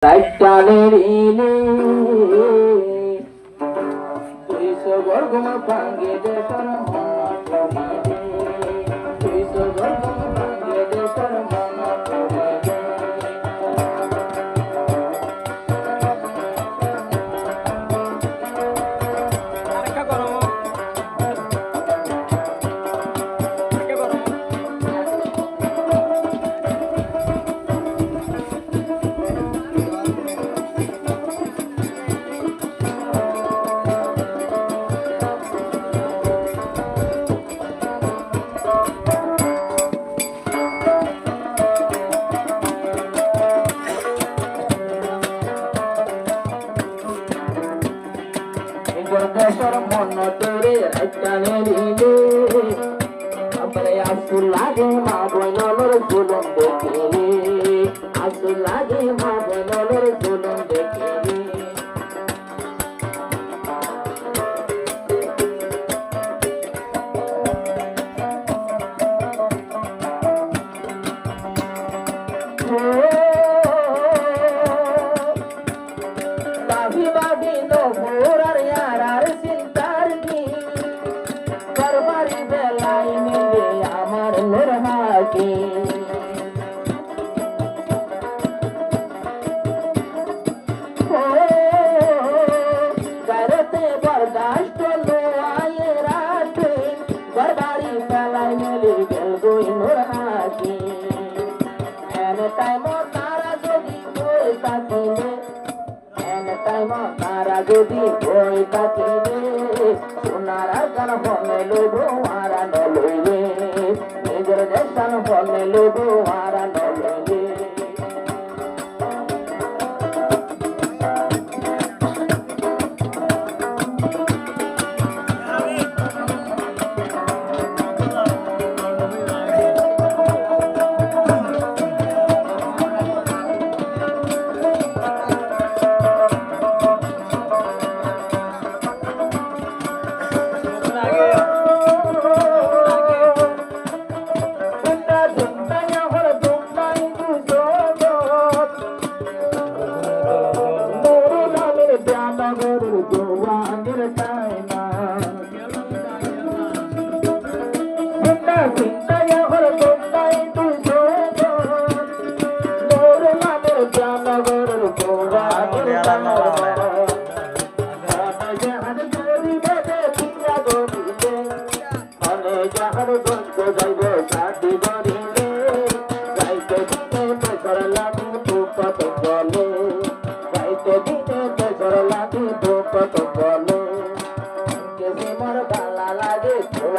টানের ইলে তুই সবর ঘুমা ভাঙ্গে দেশর মন করিলে তুই সবর ঘুমা ভাঙ্গে দেশর মন করিলে দেশর মন তোরে টানের ইলে আপরে আসু লাগে মা বইনর জুলুম দেখিলে আসু লাগে মা বইনর জুলুম দেখিলে বাহি বাহি নো ভোরার ইয়ারার চিন্তার কি করবারি বেলাই মিলে আমার নির্হাকি করতে বরদাস্ত লো আয়ে রাতে করবারি বেলাই মিলে গেল গই নির্হাকি এনে টাইম তারা যদি কই থাকিলে তারা যদি বই থাকিলে সোনার গান ফলে লোবো মারা নলইলে নিজের দেশান ফলে লোবো মারা নলইলে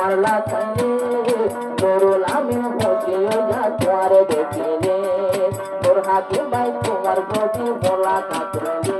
তোমার লাগাইলে মোরল আমি হসিয়ে যা তোমার দেখিলে মোর হাতে বাই তোমার গতি বলা কাটলে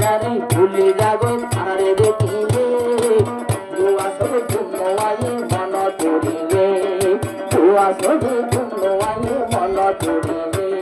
জানি ভুলি যাবো তারে দেখিলে দুয়া সবে তুমোয়াই মন তুলিলে দুয়া সবে তুমোয়াই মন তুলিলে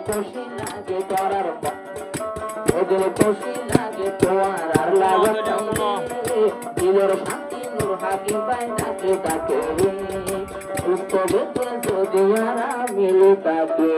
খুশি লাগে করার ওদের খুশি লাগে তোমার আর লাগত দিলের শান্তি নূর হাকি পাই নাকে তাকে সুস্থ বেঁচে যদি আর মিলে তাকে